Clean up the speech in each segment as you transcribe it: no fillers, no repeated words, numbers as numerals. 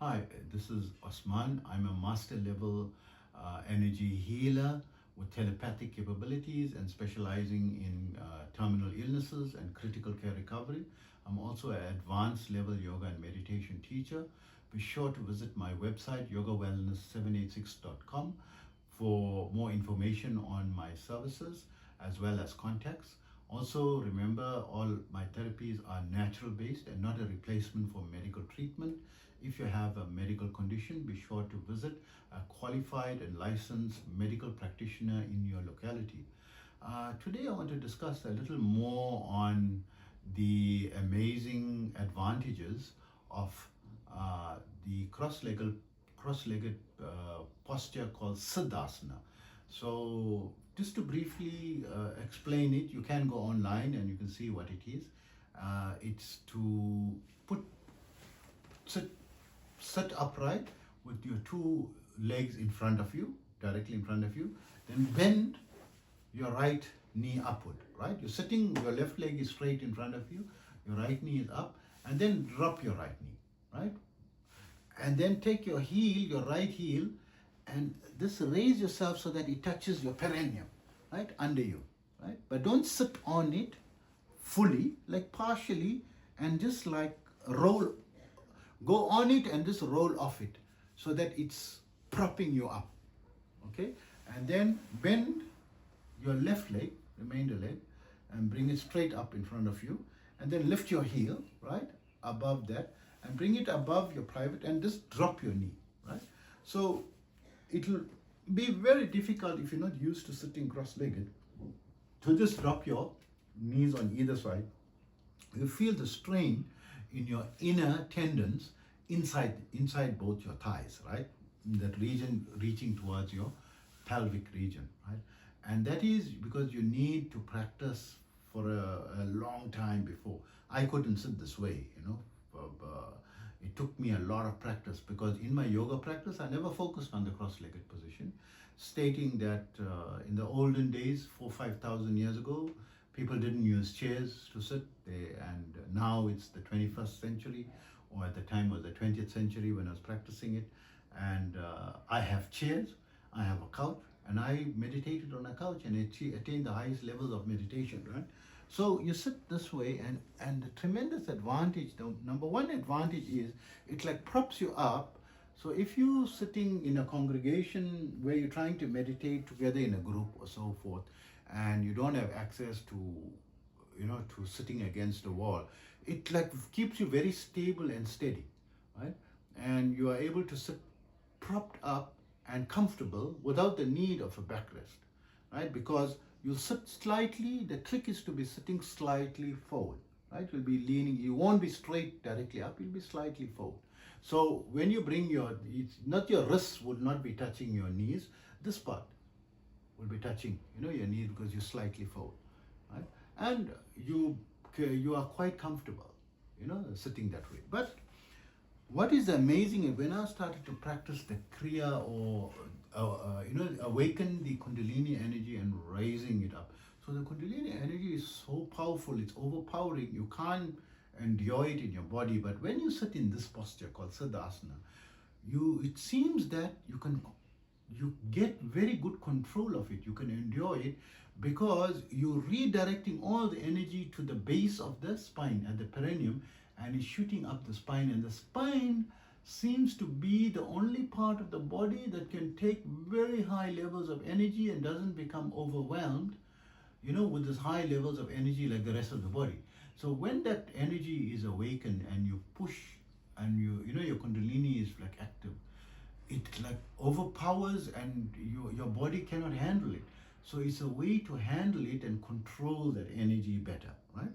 Hi, this is Osman. I'm a master level energy healer with telepathic capabilities and specializing in terminal illnesses and critical care recovery. I'm also an advanced level yoga and meditation teacher. Be sure to visit my website yogawellness786.com for more information on my services as well as contacts. Also, remember all my therapies are natural based and not a replacement for medical treatment. If you have a medical condition, be sure to visit a qualified and licensed medical practitioner in your locality. Today, I want to discuss a little more on the amazing advantages of the cross-legged posture called Siddhasana. So, just to briefly explain it, you can go online and you can see what it is. It's to sit upright with your two legs in front of you, directly in front of you, then bend your right knee upward, right? You're sitting, your left leg is straight in front of you, your right knee is up, and then drop your right knee, right? And then take your heel, your right heel, and this raise yourself so that it touches your perineum, right, under you, right? But don't sit on it fully, like partially, and just like roll, go on it and just roll off it so that it's propping you up, okay? And then bend your left leg, remainder leg, and bring it straight up in front of you, and then lift your heel, right, above that, and bring it above your private and just drop your knee, right? So it will be very difficult if you're not used to sitting cross-legged to just drop your knees on either side. You feel the strain in your inner tendons inside both your thighs, right? In that region reaching towards your pelvic region, right? And that is because you need to practice for a long time before. I couldn't sit this way, it took me a lot of practice because in my yoga practice, I never focused on the cross-legged position, stating that in the olden days, 5,000 years ago, people didn't use chairs to sit, and now it's the 21st century, or at the time was the 20th century when I was practicing it, and I have chairs, I have a couch, and I meditated on a couch and attained the highest levels of meditation, right? So you sit this way, and the tremendous advantage, the number one advantage is it like props you up. So if you're sitting in a congregation where you're trying to meditate together in a group or so forth, and you don't have access to sitting against the wall, it like keeps you very stable and steady, right? And you are able to sit propped up and comfortable without the need of a backrest, right? Because you'll sit slightly, the trick is to be sitting slightly forward, right? You'll be leaning, you won't be straight directly up, you'll be slightly forward. So when you bring your wrists would not be touching your knees, this part will be touching, your knees because you're slightly forward, right? And you are quite comfortable, sitting that way. But what is amazing is when I started to practice the Kriya or awaken the Kundalini energy and raising it up. So the Kundalini energy is so powerful, it's overpowering. You can't endure it in your body. But when you sit in this posture called Siddhasana, it seems that you get very good control of it. You can endure it because you're redirecting all the energy to the base of the spine at the perineum, and it's shooting up the spine, and the spine seems to be the only part of the body that can take very high levels of energy and doesn't become overwhelmed, with these high levels of energy like the rest of the body. So when that energy is awakened and you push and your Kundalini is like active, it like overpowers and your body cannot handle it. So it's a way to handle it and control that energy better, right?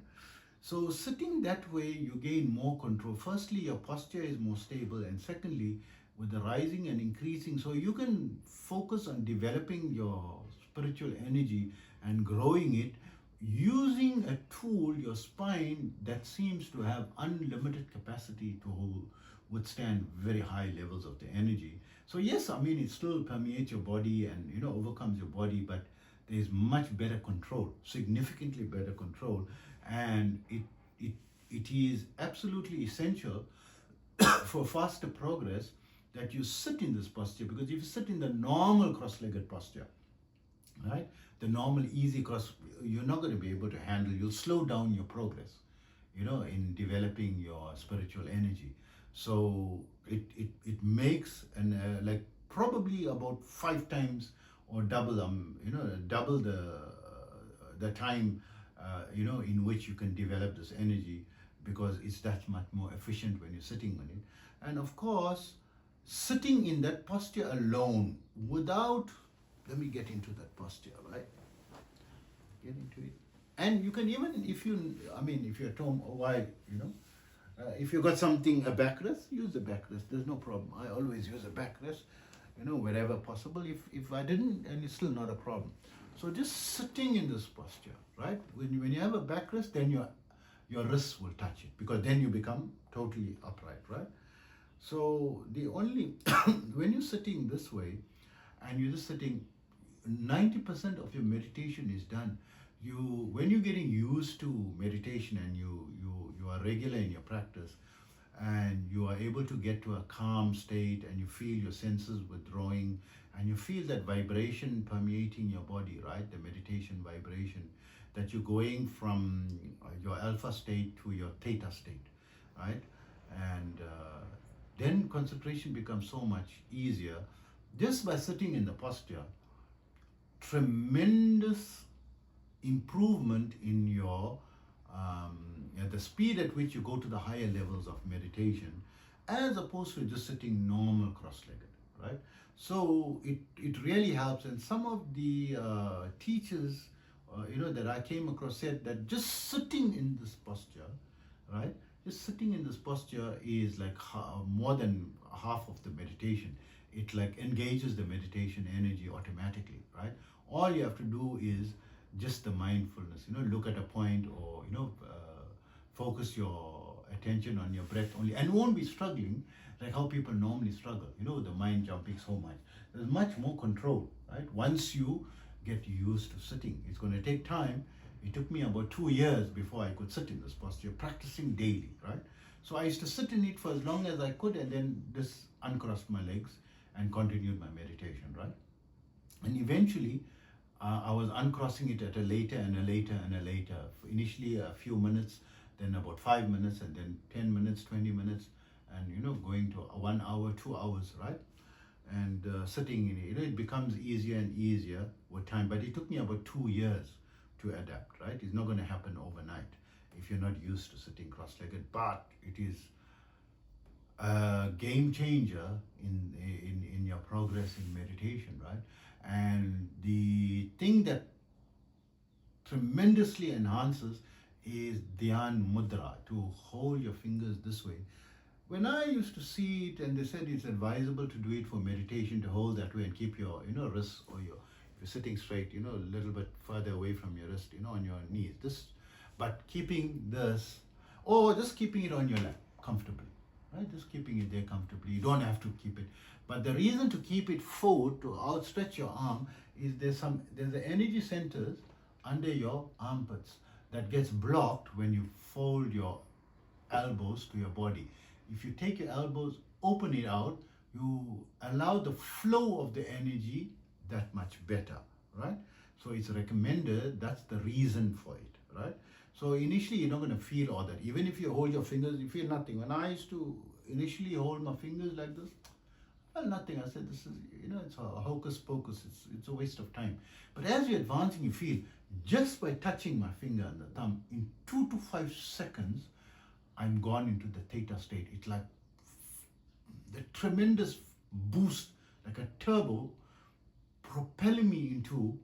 So sitting that way, you gain more control. Firstly, your posture is more stable, and secondly, with the rising and increasing, so you can focus on developing your spiritual energy and growing it using a tool, your spine, that seems to have unlimited capacity to withstand very high levels of the energy. So yes, it still permeates your body and overcomes your body, but there's much better control, significantly better control, and it is absolutely essential for faster progress that you sit in this posture, because if you sit in the normal cross-legged posture, right, the normal easy cross, you're not going to be able to handle, you'll slow down your progress, in developing your spiritual energy. So it makes like probably about 5 times or double double the time in which you can develop this energy, because it's that much more efficient when you're sitting on it. And of course, sitting in that posture alone without, let me get into that posture, right? Get into it. And you can even, if you're at home, if you got something, a backrest, use the backrest. There's no problem. I always use a backrest, wherever possible. If I didn't, and it's still not a problem. So just sitting in this posture, right? When you have a backrest, then your wrists will touch it, because then you become totally upright, right? So the only, when you're sitting this way and you're just sitting, 90% of your meditation is done. When you're getting used to meditation and you are regular in your practice, and you are able to get to a calm state, and you feel your senses withdrawing, and you feel that vibration permeating your body, right? The meditation vibration, that you're going from your alpha state to your theta state, right? And then concentration becomes so much easier just by sitting in the posture. Tremendous improvement in your the speed at which you go to the higher levels of meditation, as opposed to just sitting normal cross-legged, right? So it really helps. And some of the teachers that I came across said that just sitting in this posture, right, just sitting in this posture is like more than half of the meditation. It like engages the meditation energy automatically, right? All you have to do is just the mindfulness, look at a point, or focus your attention on your breath only, and won't be struggling like how people normally struggle, the mind jumping so much. There's much more control, right? Once you get used to sitting, it's going to take time. It took me about 2 years before I could sit in this posture, practicing daily, right? So I used to sit in it for as long as I could, and then just uncrossed my legs and continued my meditation, right? And eventually, I was uncrossing it at a later and a later and a later. Initially a few minutes, then about 5 minutes, and then 10 minutes, 20 minutes, and going to 1 hour, 2 hours, right? And sitting in it, it becomes easier and easier with time. But it took me about 2 years to adapt, right? It's not going to happen overnight if you're not used to sitting cross-legged. But it is a game changer in your progress in meditation, right? And the thing that tremendously enhances is Dhyan Mudra, to hold your fingers this way. When I used to see it, and they said it's advisable to do it for meditation, to hold that way and keep your wrists, or if you're sitting straight, a little bit further away from your wrist, on your knees. But keeping this, or just keeping it on your lap comfortably, right? Just keeping it there comfortably. You don't have to keep it. But the reason to keep it forward, to outstretch your arm, is there's the energy centers under your armpits that gets blocked when you fold your elbows to your body. If you take your elbows, open it out, you allow the flow of the energy that much better, right? So it's recommended. That's the reason for it, right? So initially you're not going to feel all that. Even if you hold your fingers, you feel nothing. When I used to initially hold my fingers like this, well, nothing. I said, this is, it's a hocus pocus. It's a waste of time. But as you're advancing, you feel, just by touching my finger and the thumb, in 2 to 5 seconds, I'm gone into the theta state. It's like the tremendous boost, like a turbo, propelling me into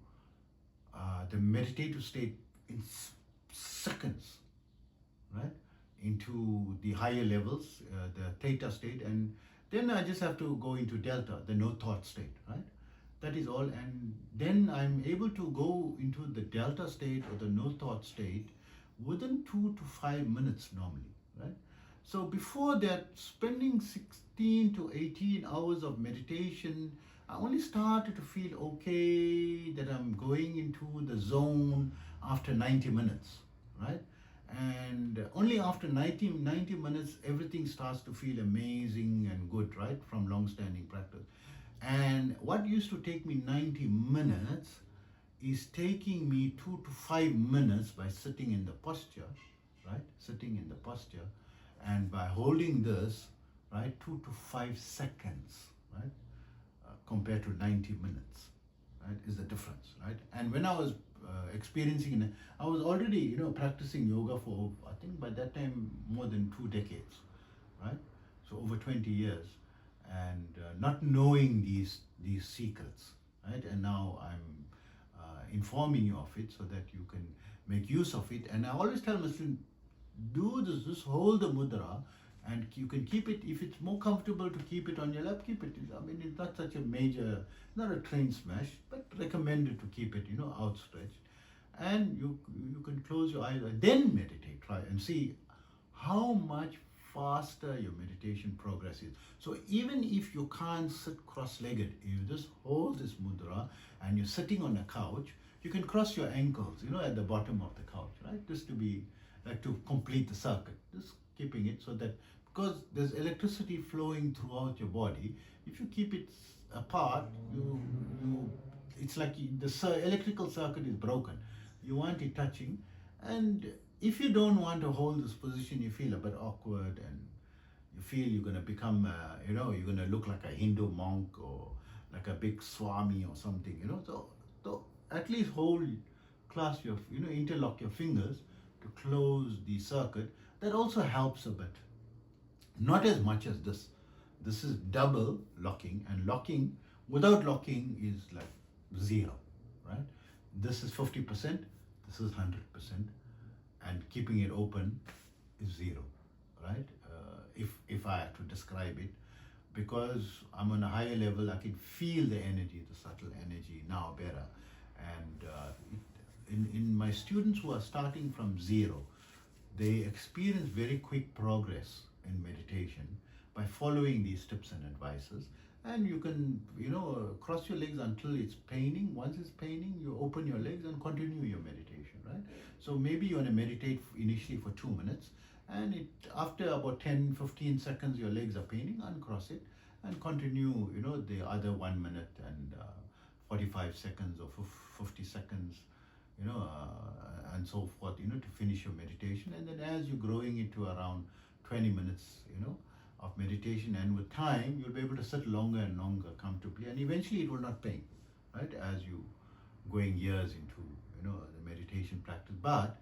the meditative state in seconds, right? Into the higher levels, the theta state, and then I just have to go into delta, the no thought state, right? That is all. And then I'm able to go into the delta state or the no thought state within 2 to 5 minutes normally, right? So before that, spending 16 to 18 hours of meditation, I only started to feel okay, that I'm going into the zone after 90 minutes, right? And only after 90 minutes, everything starts to feel amazing and good, right? From long-standing practice. And what used to take me 90 minutes is taking me 2 to 5 minutes by sitting in the posture, right? Sitting in the posture, and by holding this, right, 2 to 5 seconds, right? Compared to 90 minutes, right, is the difference, right? And when I was experiencing it, I was already, practicing yoga for, I think by that time, more than 2 decades, right? So over 20 years, and not knowing these secrets, right? And now I'm informing you of it so that you can make use of it. And I always tell my students, do this, just hold the mudra, and you can keep it. If it's more comfortable to keep it on your lap, keep it. I mean, it's not such a major, not a train smash, but recommended to keep it, outstretched. And you can close your eyes and then meditate. Try and see how much faster your meditation progress is. So even if you can't sit cross-legged, you just hold this mudra and you're sitting on a couch, you can cross your ankles, at the bottom of the couch, right? Just to be, like, to complete the circuit. Just keeping it so that, because there's electricity flowing throughout your body, if you keep it apart, it's like the electrical circuit is broken. You want it touching, and if you don't want to hold this position, you feel a bit awkward, and you feel you're going to become, you're going to look like a Hindu monk or like a big Swami or something, so at least clasp your, interlock your fingers to close the circuit. That also helps a bit. Not as much as this. This is double locking, and locking without locking is like 0, right? This is 50%, this is 100%, and keeping it open is 0, right? If I have to describe it, because I'm on a higher level, I can feel the energy, the subtle energy now better. And in my students who are starting from 0, they experience very quick progress in meditation by following these tips and advices. And you can, cross your legs until it's paining. Once it's paining, you open your legs and continue your meditation, right? So maybe you want to meditate initially for 2 minutes, and after about 10-15 seconds, your legs are paining, uncross it and continue, the other 1 minute and 45 seconds or 50 seconds, and so forth, to finish your meditation. And then as you're growing into around 20 minutes, of meditation, and with time, you'll be able to sit longer and longer comfortably, and eventually it will not pain, right? As you going years into, the meditation practice, but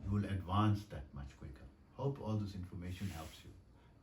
you will advance that much quicker. Hope all this information helps you.